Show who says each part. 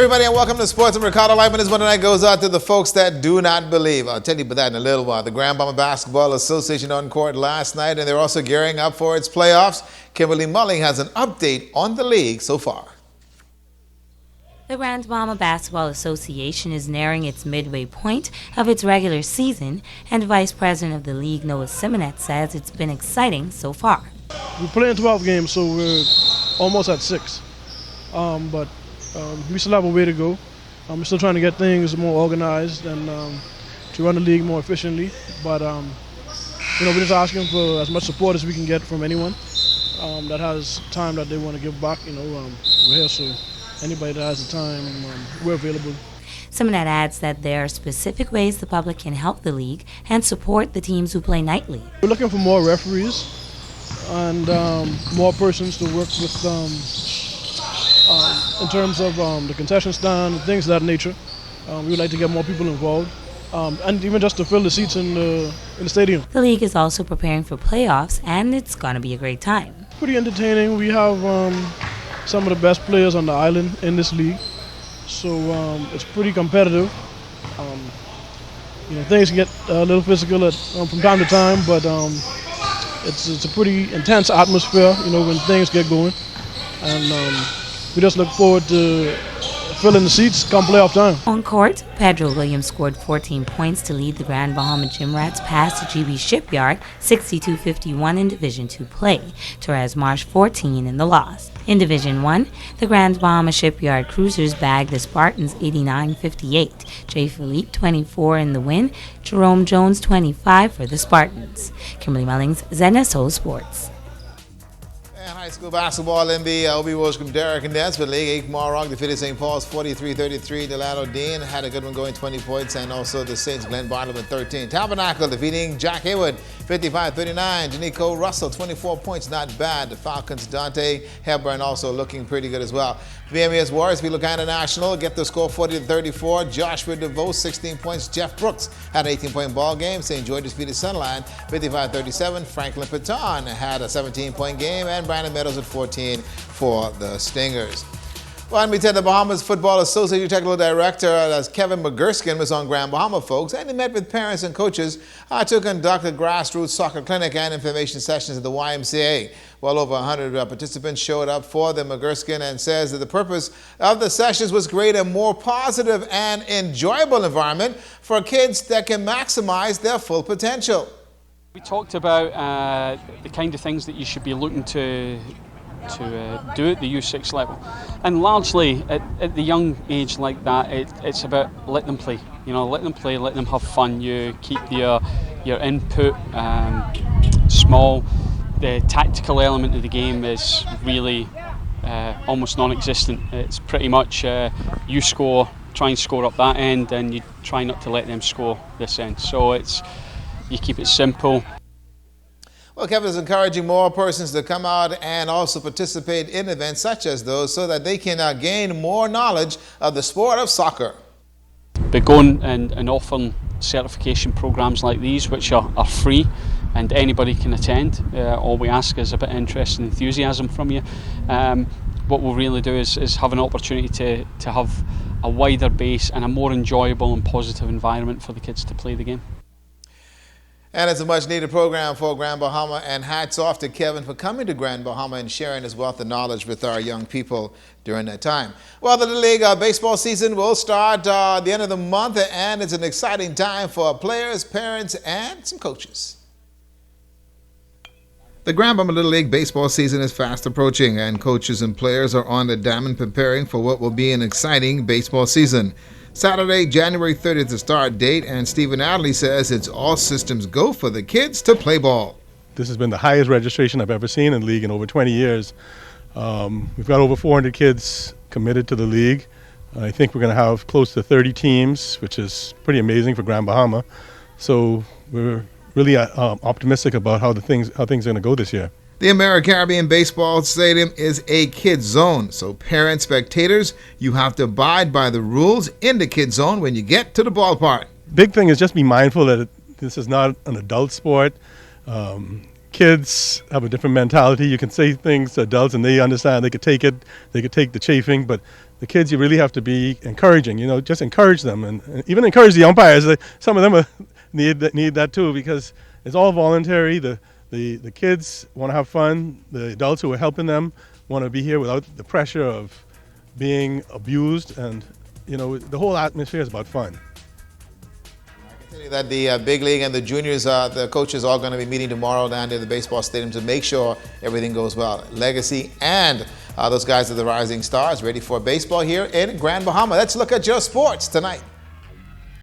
Speaker 1: Everybody, and welcome to Sports. And Ricardo Lightman. This one tonight goes out to the folks that do not believe. I'll tell you about that in a little while. The Grand Bahama Basketball Association on court last night, and they're also gearing up for its playoffs. Kimberly Mulling has an update on the league so far.
Speaker 2: The Grand Bahama Basketball Association is nearing its midway point of its regular season, and Vice President of the league, Noah Simonet, says it's been exciting so far.
Speaker 3: We're playing 12 games, so we're almost at 6. But we still have a way to go. We're still trying to get things more organized and to run the league more efficiently. But we're just asking for as much support as we can get from anyone that has time that they want to give back. We're here, so anybody that has the time, we're available.
Speaker 2: Simonet adds that there are specific ways the public can help the league and support the teams who play nightly.
Speaker 3: We're looking for more referees and more persons to work with in terms of the concession stand, things of that nature. We would like to get more people involved, and even just to fill the seats in the stadium.
Speaker 2: The league is also preparing for playoffs, and it's going to be a great time.
Speaker 3: Pretty entertaining. We have some of the best players on the island in this league, so it's pretty competitive. Things get a little physical from time to time, but it's a pretty intense atmosphere, when things get going, and we just look forward to filling the seats come playoff time.
Speaker 2: On court, Pedro Williams scored 14 points to lead the Grand Bahama Gym Rats past the GB Shipyard 62-51 in Division II play. Torres Marsh 14 in the loss. In Division I, the Grand Bahama Shipyard Cruisers bagged the Spartans 89-58. Jay Philippe 24 in the win, Jerome Jones 25 for the Spartans. Kimberly Mullings, ZNSO Sports.
Speaker 1: High school basketball in the OB Wolves from Derek and Desmond League. Morong defeated St. Paul's 43-33. Delano Dean had a good one going 20 points, and also the Saints Glenn Bartlett with 13. Tabernacle defeating Jack Haywood 55-39. Janico Russell 24 points, not bad. The Falcons Dante Hepburn also looking pretty good as well. VMES Warriors beat Lucana National, get the score 40-34. Joshua DeVoe 16 points. Jeff Brooks had an 18-point ball game. St. George defeated Sunline 55-37. Franklin Patton had a 17-point game, and Brandon Meadows at 14 for the Stingers. Well, let me tell the Bahamas Football Association Technical Director, Kevin McGurskin, was on Grand Bahama, folks, and he met with parents and coaches to conduct a grassroots soccer clinic and information sessions at the YMCA. Well over 100 participants showed up for the McGurskin, and says that the purpose of the sessions was to create a more positive and enjoyable environment for kids that can maximize their full potential.
Speaker 4: We talked about the kind of things that you should be looking to do at the U6 level, and largely at the young age like that, it's about let them play. Let them play, let them have fun. You keep your input small. The tactical element of the game is really almost non-existent. It's pretty much you score, try and score up that end, and you try not to let them score this end. So you keep it simple.
Speaker 1: Well, Kevin is encouraging more persons to come out and also participate in events such as those so that they can gain more knowledge of the sport of soccer.
Speaker 4: But going and offering certification programs like these, which are free and anybody can attend, all we ask is a bit of interest and enthusiasm from you. What we'll really do is have an opportunity to have a wider base and a more enjoyable and positive environment for the kids to play the game.
Speaker 1: And it's a much needed program for Grand Bahama, and hats off to Kevin for coming to Grand Bahama and sharing his wealth of knowledge with our young people during that time. Well, the Little League baseball season will start the end of the month, and it's an exciting time for players, parents, and some coaches. The Grand Bahama Little League baseball season is fast approaching, and coaches and players are on the diamond preparing for what will be an exciting baseball season. Saturday, January 30th, the start date, and Stephen Adley says it's all systems go for the kids to play ball.
Speaker 5: This has been the highest registration I've ever seen in the league in over 20 years. We've got over 400 kids committed to the league. I think we're going to have close to 30 teams, which is pretty amazing for Grand Bahama. So we're really optimistic about how things are going to go this year.
Speaker 1: The AmeriCaribbean Baseball Stadium is a kids zone, so parents, spectators, you have to abide by the rules in the kids zone when you get to the ballpark.
Speaker 5: Big thing is just be mindful that this is not an adult sport. Kids have a different mentality. You can say things to adults and they understand. They could take it. They could take the chafing, but the kids, you really have to be encouraging. Just encourage them, and even encourage the umpires. Some of them need that too, because it's all voluntary. The kids want to have fun. The adults who are helping them want to be here without the pressure of being abused, and the whole atmosphere is about fun.
Speaker 1: I can tell you that the big league and the juniors, the coaches, are all going to be meeting tomorrow down at the baseball stadium to make sure everything goes well. Legacy and those guys are the rising stars, ready for baseball here in Grand Bahama. Let's look at your sports tonight.